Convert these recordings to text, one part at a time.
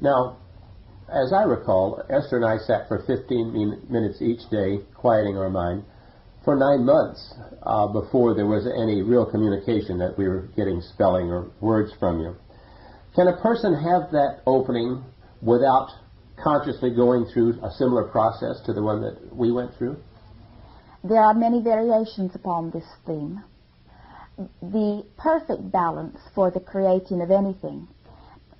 Now, as I recall, Esther and I sat for 15 minutes each day, quieting our mind, for 9 months before there was any real communication that we were getting spelling or words from you. Can a person have that opening without consciously going through a similar process to the one that we went through? There are many variations upon this theme. The perfect balance for the creating of anything,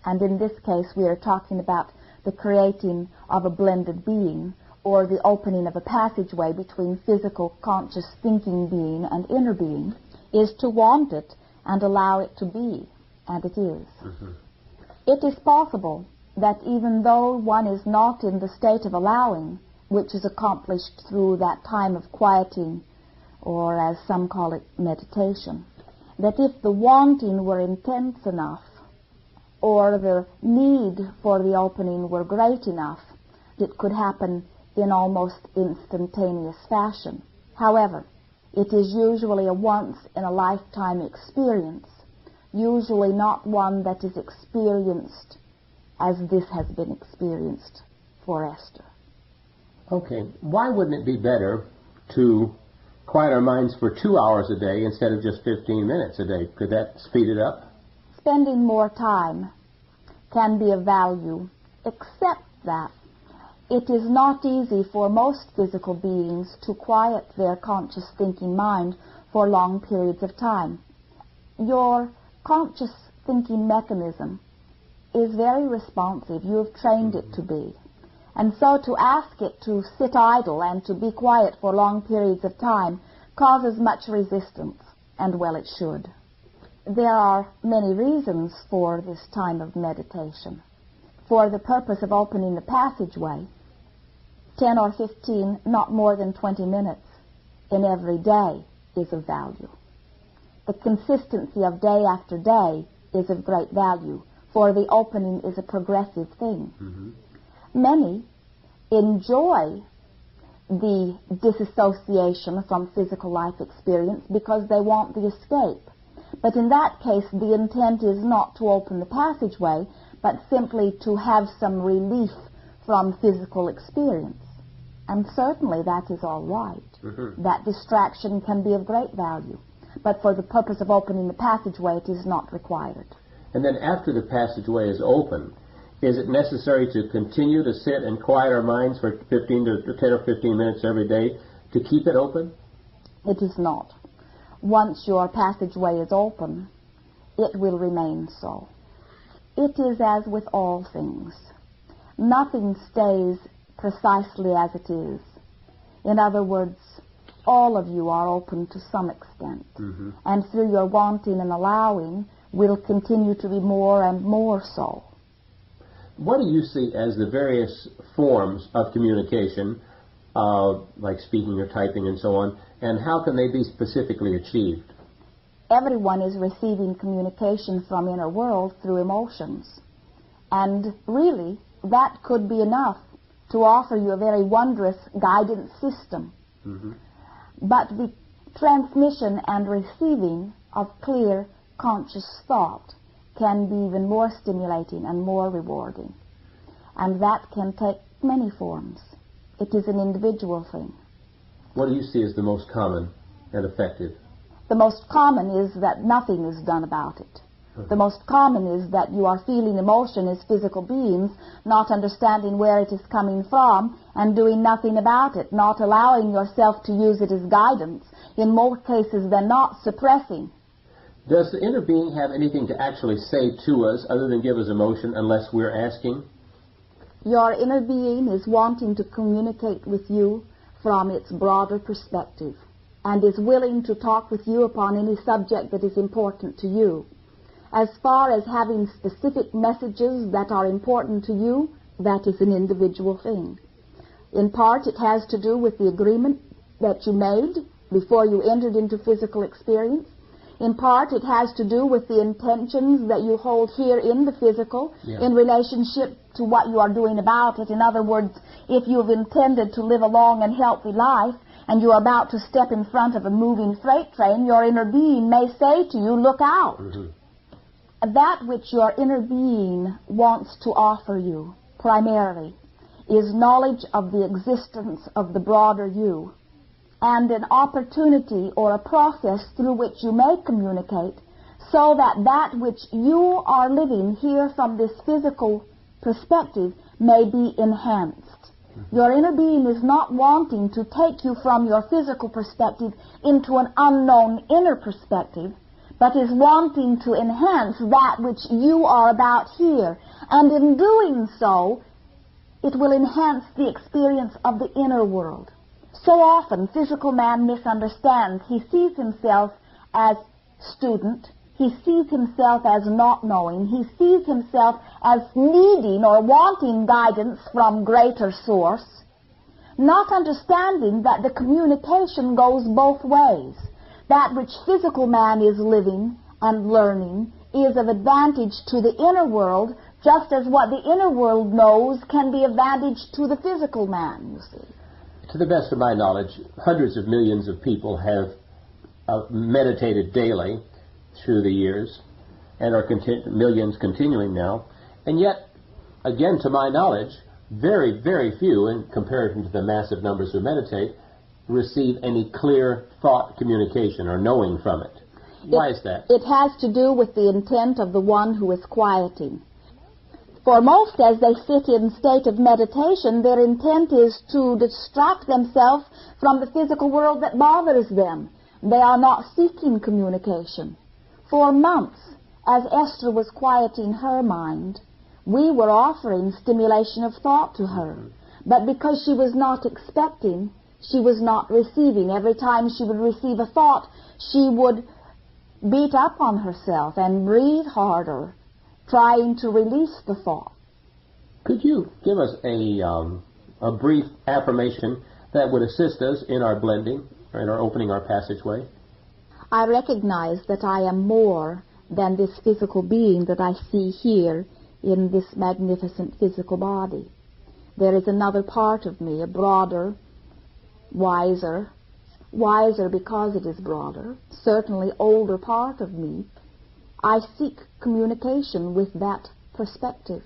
and in this case we are talking about the creating of a blended being, or the opening of a passageway between physical, conscious, thinking being and inner being, is to want it and allow it to be, and it is. Mm-hmm. It is possible that even though one is not in the state of allowing, which is accomplished through that time of quieting, or as some call it, meditation, that if the wanting were intense enough, or the need for the opening were great enough, it could happen in almost instantaneous fashion. However, it is usually a once-in-a-lifetime experience, usually not one that is experienced as this has been experienced for Esther. Okay, why wouldn't it be better to quiet our minds for 2 hours a day instead of just 15 minutes a day? Could that speed it up? Spending more time can be of value, except that it is not easy for most physical beings to quiet their conscious thinking mind for long periods of time. Your conscious thinking mechanism is very responsive. You have trained it to be. And so to ask it to sit idle and to be quiet for long periods of time causes much resistance, and well it should. There are many reasons for this time of meditation. For the purpose of opening the passageway, 10 or 15, not more than 20 minutes in every day is of value. The consistency of day after day is of great value, for the opening is a progressive thing. Mm-hmm. Many enjoy the disassociation from physical life experience because they want the escape. But in that case, the intent is not to open the passageway, but simply to have some relief from physical experience. And certainly that is all right. Mm-hmm. That distraction can be of great value. But for the purpose of opening the passageway, it is not required. And then after the passageway is open, is it necessary to continue to sit and quiet our minds for 10 or 15 minutes every day to keep it open? It is not. Once your passageway is open, it will remain so. It is as with all things. Nothing stays precisely as it is. In other words, all of you are open to some extent. Mm-hmm. And through your wanting and allowing, will continue to be more and more so. What do you see as the various forms of communication, like speaking or typing and so on, and how can they be specifically achieved? Everyone is receiving communication from inner world through emotions. And really, that could be enough to offer you a very wondrous guidance system. Mm-hmm. But the transmission and receiving of clear, conscious thought can be even more stimulating and more rewarding. And that can take many forms. It is an individual thing. What do you see as the most common and effective? The most common is that nothing is done about it. The most common is that you are feeling emotion as physical beings, not understanding where it is coming from, and doing nothing about it, not allowing yourself to use it as guidance, in more cases than not suppressing. Does the inner being have anything to actually say to us other than give us emotion unless we're asking? Your inner being is wanting to communicate with you from its broader perspective, and is willing to talk with you upon any subject that is important to you. As far as having specific messages that are important to you, that is an individual thing. In part, it has to do with the agreement that you made before you entered into physical experience. In part, it has to do with the intentions that you hold here in the physical in relationship to what you are doing about it. In other words, if you have intended to live a long and healthy life, and you are about to step in front of a moving freight train, your inner being may say to you, look out. Mm-hmm. That which your inner being wants to offer you, primarily, is knowledge of the existence of the broader you, and an opportunity or a process through which you may communicate, so that that which you are living here from this physical perspective may be enhanced. Your inner being is not wanting to take you from your physical perspective into an unknown inner perspective, but is wanting to enhance that which you are about here. And in doing so, it will enhance the experience of the inner world. So often, physical man misunderstands. He sees himself as student. He sees himself as not knowing. He sees himself as needing or wanting guidance from greater source, not understanding that the communication goes both ways. That which physical man is living and learning is of advantage to the inner world, just as what the inner world knows can be advantage to the physical man, you see. To the best of my knowledge, hundreds of millions of people have meditated daily through the years, and are millions continuing now. And yet, again, to my knowledge, very, very few, in comparison to the massive numbers who meditate, receive any clear thought communication or knowing from it. Why is that? It has to do with the intent of the one who is quieting. For most, as they sit in state of meditation, their intent is to distract themselves from the physical world that bothers them. They are not seeking communication. For months, as Esther was quieting her mind, we were offering stimulation of thought to her. But because she was not expecting, she was not receiving. Every time she would receive a thought, she would beat up on herself and breathe harder, trying to release the thought. Could you give us a brief affirmation that would assist us in our blending, or in our opening our passageway? I recognize that I am more than this physical being that I see here in this magnificent physical body. There is another part of me, a broader, wiser because it is broader, certainly older part of me. I seek communication with that perspective.